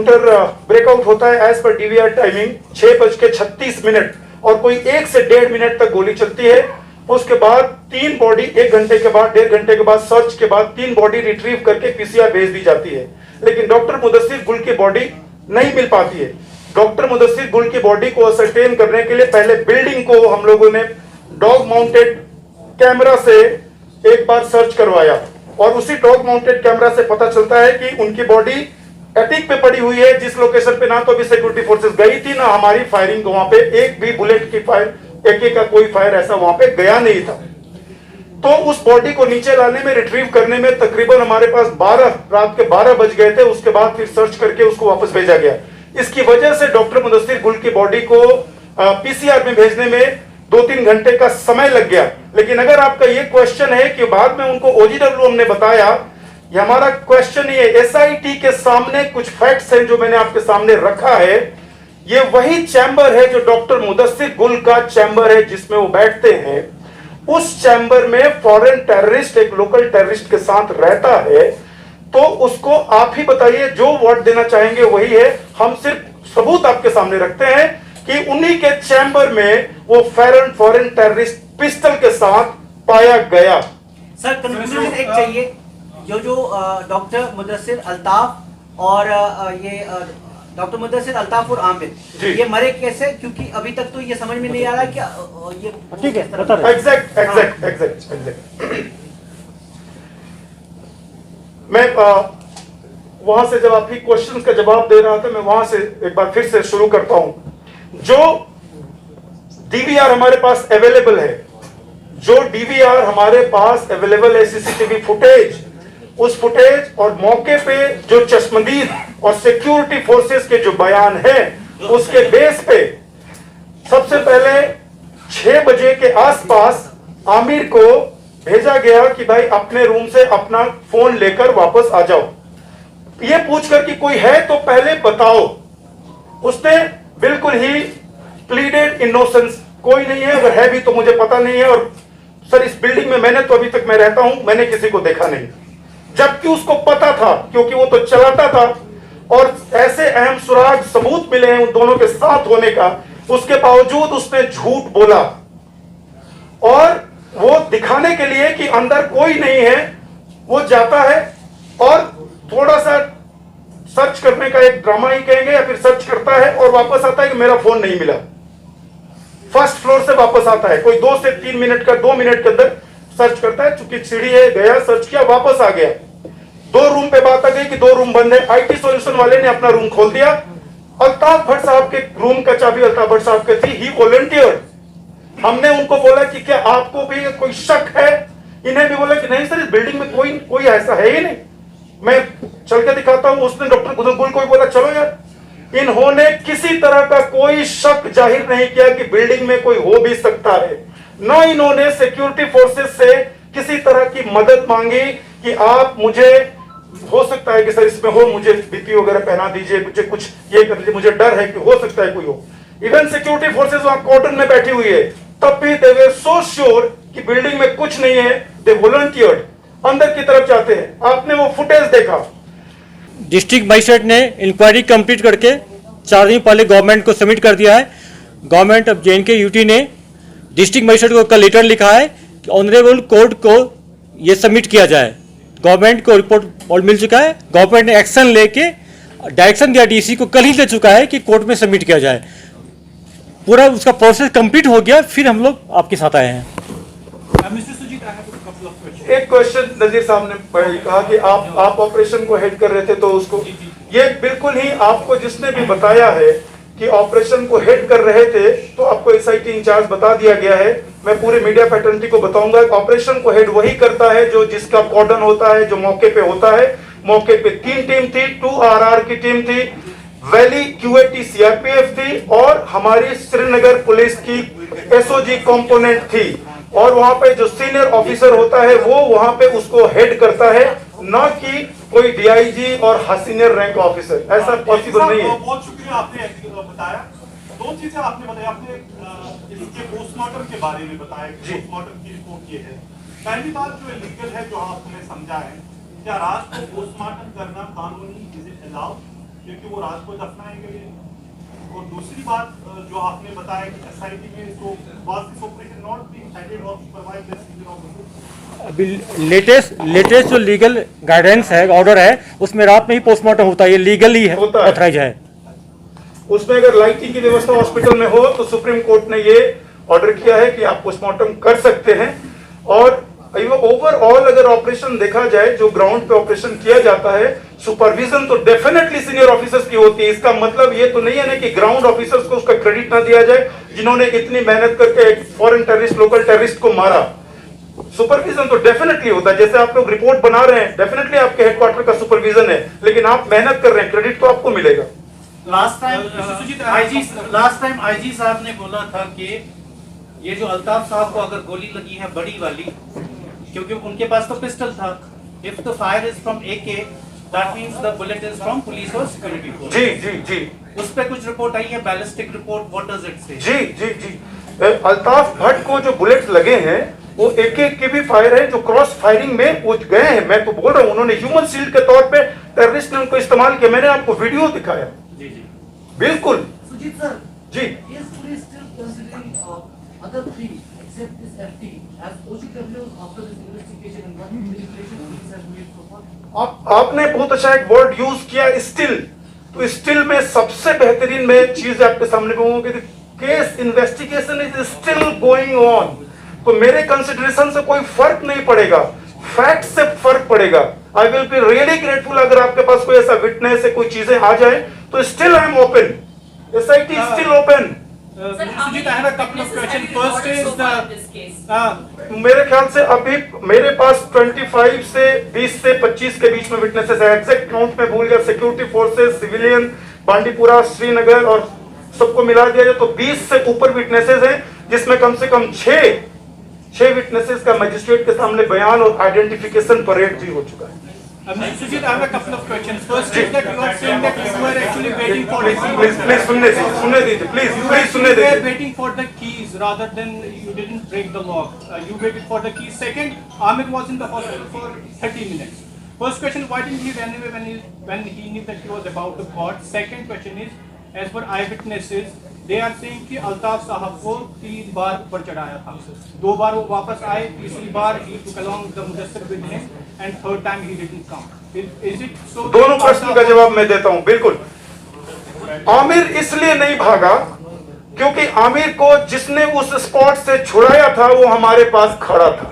Counter breakout होता है as per DVR timing 6:36 और कोई 1 से 1.5 मिनट तक गोली चलती है। उसके बाद 3 बॉडी 1 घंटे के बाद 1.5 घंटे के बाद सर्च के बाद 3 बॉडी रिट्रीव करके पीसीआर भेज दी जाती है। लेकिन डॉक्टर मुदस्सिर गुल की बॉडी नहीं मिल पाती है। डॉक्टर मुदस्सिर गुल की बॉडी को असरटेन करने के लिए पहले बिल्डिंग को हम लोगों ने डॉग माउंटेड कैमरा से एक बार सर्च करवाया और उसी डॉग माउंटेड कैमरा से पता चलता है कि उनकी बॉडी एटिक पे पड़ी हुई है, जिस लोकेशन पे ना तो अभी सिक्योरिटी फोर्सेस गई थी ना हमारी फायरिंग वहां पे एक भी बुलेट की फायर एके का कोई फायर ऐसा वहां पे गया नहीं था। तो उस बॉडी को नीचे लाने में रिट्रीव करने में तकरीबन हमारे पास रात के 12 बज गए थे। उसके बाद फिर सर्च करके उसको वापस भेजा गया। इसकी वजह से डॉक्टर मुदस्सिर गुल की बॉडी को पीसीआर में भेजने में 2-3 घंटे का समय लग गया। लेकिन अगर आपका ये क्वेश्चन है कि बाद में उनको ओजीडब्ल्यू हमने बताया, ये हमारा क्वेश्चन ये एसआईटी के सामने कुछ फैक्ट्स हैं जो मैंने आपके सामने रखा है। ये वही चैम्बर है जो डॉक्टर मुदस्सिर गुल का चैम्बर है जिसमें वो बैठते हैं। उस चैम्बर में फॉरेन टेररिस्ट एक लोकल टेररिस्ट के साथ रहता है। तो उसको आप ही बताइए, जो वर्ड देना चाहेंगे वही है। हम सिर्फ सबूत आपके सामने रखते हैं कि उन्हीं के चैम्बर में वो फॉरेन टेररिस्ट पिस्टल के साथ पाया गया। सर कंक्लूजन एक चाहिए, जो डॉक्टर मुदस्सिर अल्ताफ और ये डॉक्टर मुदस्सिर अल्ताफ और आमिर ये मरे कैसे, क्योंकि अभी तक तो ये समझ में नहीं आ रहा कि ये ठीक है। एग्जैक्ट मैं वहां से जब आपकी क्वेश्चन का जवाब दे रहा था, मैं वहां से एक बार फिर से शुरू करता हूं। जो डीवीआर हमारे पास अवेलेबल है, सीसीटीवी फुटेज, उस फुटेज और मौके पे जो चश्मदीद और सिक्योरिटी फोर्सेस के जो बयान है, उसके बेस पे सबसे पहले 6 बजे के आसपास आमिर को भेजा गया कि भाई अपने रूम से अपना फोन लेकर वापस आ जाओ। ये पूछकर कि कोई है तो पहले बताओ। उसने बिल्कुल ही प्लीडेड इनोसेंस, कोई नहीं है, अगर है भी तो मुझे पता नहीं है। और सर इस बिल्डिंग में मैंने तो अभी तक मैं रहता हूं, मैंने किसी को देखा नहीं। जबकि उसको पता था, क्योंकि वो तो चलाता था और ऐसे अहम सुराग सबूत मिले हैं उन दोनों के साथ होने का। उसके बावजूद उसने झूठ बोला और वो दिखाने के लिए कि अंदर कोई नहीं है, वो जाता है और थोड़ा सा सर्च करने का एक ड्रामा ही कहेंगे या फिर सर्च करता है और वापस आता है कि मेरा फोन नहीं मिला। फर्स्ट फ्लोर से वापस आता है, कोई 2 से 3 मिनट का 2 मिनट के अंदर सर्च करता है, चूंकि सीढ़ी है, गया सर्च किया, वापस आ गया। 2 रूम पे बात आ गई कि 2 रूम बंद है। आईटी सॉल्यूशन वाले ने अपना रूम खोल दिया। अल्ताफ भट्ट साहब के रूम का चाबी अल्ताफ भट्ट साहब के थी। ही वॉलंटियर्ड। हमने उनको बोला कि क्या आपको भी कोई शक है? इन्हें भी बोला कि नहीं सर, इस बिल्डिंग में कोई ऐसा है ही नहीं, मैं चल के दिखाता हूं। उसने डॉक्टर गुल को भी बोला चलो यार। इन्होंने किसी तरह का कोई शक जाहिर नहीं किया कि बिल्डिंग में कोई हो भी सकता है। न इन्होंने सिक्योरिटी फोर्सेस से किसी तरह की मदद मांगी कि आप मुझे, हो सकता है कि सर इसमें हो, मुझे बीपी वगैरह पहना दीजिए, मुझे कुछ ये कर लीजिए, मुझे डर है कि हो सकता है कोई हो। इवन सिक्योरिटी फोर्सेस वहां कॉर्डन में बैठी हुई है, तब भी दे वर सो श्योर कि बिल्डिंग में कुछ नहीं है। दे वॉलंटियर्ड, अंदर की तरफ जाते हैं। आपने वो फुटेज देखा। डिस्ट्रिक्ट मजिस्ट्रेट ने इंक्वायरी कंप्लीट करके 4 दिन पहले गवर्नमेंट को सबमिट कर दिया है। गवर्नमेंट ऑफ JNK यूटी ने डिस्ट्रिक्ट मजिस्ट्रेट को कल लेटर लिखा है कि ऑनरेबल कोर्ट को ये सबमिट किया जाए। गवर्नमेंट को रिपोर्ट और मिल चुका है। गवर्नमेंट ने एक्शन लेके डायरेक्शन दिया डीसी को, कल ही दे चुका है कि कोर्ट में सबमिट किया जाए। पूरा उसका प्रोसेस कंप्लीट हो गया, फिर हम लोग आपके साथ आए हैं। एक क्वेश्चन नजीर साहब ने कहा कि आप ऑपरेशन को हेड कर रहे थे, तो उसको ये बिल्कुल ही आपको जिसने भी बताया है कि ऑपरेशन को हेड कर रहे थे, तो आपको एसआईटी इंचार्ज बता दिया गया है। मैं पूरे मीडिया फैटर्निटी को बताऊंगा। ऑपरेशन को हेड वही करता है जो जिसका कॉर्डन होता है, जो मौके पे होता है। मौके पे 3 टीम थी, 2 RR की टीम थी, वैली QAT CRPF थी और हमारी श्रीनगर पुलिस की SOG कंपोनेंट थी। और वहां पे जो सीनियर ऑफिसर होता है वो वहां पे उसको हेड करता है, ना कि कोई DIG और सीनियर रैंक ऑफिसर। ऐसा पॉसिबल नहीं है। बहुत शुक्रिया, आपने बताया। 2 चीजें आपने बताया। आपने इसके पोस्टमार्टम के बारे में बताया कि पोस्टमार्टम की रिपोर्ट ये है। पहली बात जो इलीगल है, जो आपने समझा है, क्या रात को पोस्टमार्टम करना कानूनी इज इट अलाउड? क्योंकि वो रात को दफनाए गए। और दूसरी बात जो आपने बताया कि एसआईटी में तो was this operation not being headed और सुपरवाइज्ड बाय सीनियर ऑफिसर्स। अभी लेटेस्ट जो लीगल गाइडेंस है, ऑर्डर है, उसमें रात में ही पोस्टमार्टम होता है, ये लीगली है, होता है। ऑथराइज है। उसमें अगर लाइटिंग की व्यवस्था हॉस्पिटल में हो तो सुप्रीम कोर्ट ने ये ऑर्डर किया है कि आप पोस्टमार्टम कर सकते हैं। और ओवरऑल अगर ऑपरेशन देखा जाए, जो ग्राउंड पे ऑपरेशन किया जाता है, सुपरविजन तो डेफिनेटली सीनियर ऑफिसर्स की होती है। इसका मतलब ये तो नहीं है ना कि ग्राउंड ऑफिसर्स को उसका क्रेडिट ना दिया जाए, जिन्होंने इतनी मेहनत करके एक फॉरेन टेररिस्ट, लोकल टेररिस्ट को मारा। सुपरविजन तो डेफिनेटली होता है। जैसे आप लोग रिपोर्ट बना रहे हैं, डेफिनेटली आपके हेडक्वार्टर का सुपरविजन है, लेकिन आप मेहनत कर रहे हैं, क्रेडिट तो आपको मिलेगा। लास्ट टाइम आईजी साहब ने बोला था कि ये जो अल्ताफ साहब को अगर गोली लगी है बड़ी वाली, क्योंकि उनके पास तो पिस्टल था, if the fire is from AK that means the bullet is from police और सिक्योरिटी फोर्स। जी जी जी, उस पे कुछ रिपोर्ट आई है, ballistic report, what does it say? जी जी जी, अल्ताफ भट्ट को जो बुलेट्स लगे हैं वो एक एक के भी फायर है, जो क्रॉस फायरिंग में वो गए हैं। मैं तो बोल रहा हूं, उन्होंने ह्यूमन शील्ड के तौर पे टेररिस्ट ने उनको इस्तेमाल किया। मैंने आपको वीडियो दिखाया। जी जी बिल्कुल Sujit sir, ji. is police still considering other things except this FT as OCW after this investigation and what manipulation police has made so far? आपने बहुत अच्छा एक वर्ड यूज किया, स्टिल। तो स्टिल में सबसे बेहतरीन मैं चीज आपके सामने कहूंगा कि case investigation is still going on. तो मेरे कंसिडरेशन से कोई फर्क नहीं पड़ेगा, फैक्ट से फर्क पड़ेगा। I will be really grateful अगर आपके पास कोई ऐसा विटनेस है, कोई चीजें आ जाए तो still I am open, SIT still open. Sujit, I have a couple of questions. First is the मेरे ख्याल से अभी मेरे पास 25 से 20 से 25 के बीच में विटनेसेस है। एग्जैक्ट काउंट में भूल गया। Security forces, civilian, Bandipora, Srinagar और सबको मिला दिया जाए तो 20 से ऊपर विटनेसेस हैं, जिसमें कम से कम 6 विटनेसेस का मजिस्ट्रेट के सामने बयान और आइडेंटिफिकेशन परेड भी हो चुका है। Sujit, I have a couple of questions. First is that you are saying that you were actually waiting for please सुनने दीजिए, प्लीज सुनने You were दीजिए। waiting for the keys rather than you didn't break the lock. You waited for the keys. Second, Amir was in the hospital for 30 minutes. First question, why didn't he run away when he knew that he was about to caught? Second question is, as per eyewitnesses, they are saying कि अल्ताफ साहब को 3 बार ऊपर चढ़ाया था। 2 बार वो वापस आए, तीसरी बार he took along the Mudassir with him, and third time he didn't come. Is it so? दोनों प्रश्नों का जवाब मैं देता हूं। बिल्कुल, आमिर इसलिए नहीं भागा क्योंकि आमिर को जिसने उस स्पॉट से छुड़ाया था वो हमारे पास खड़ा था।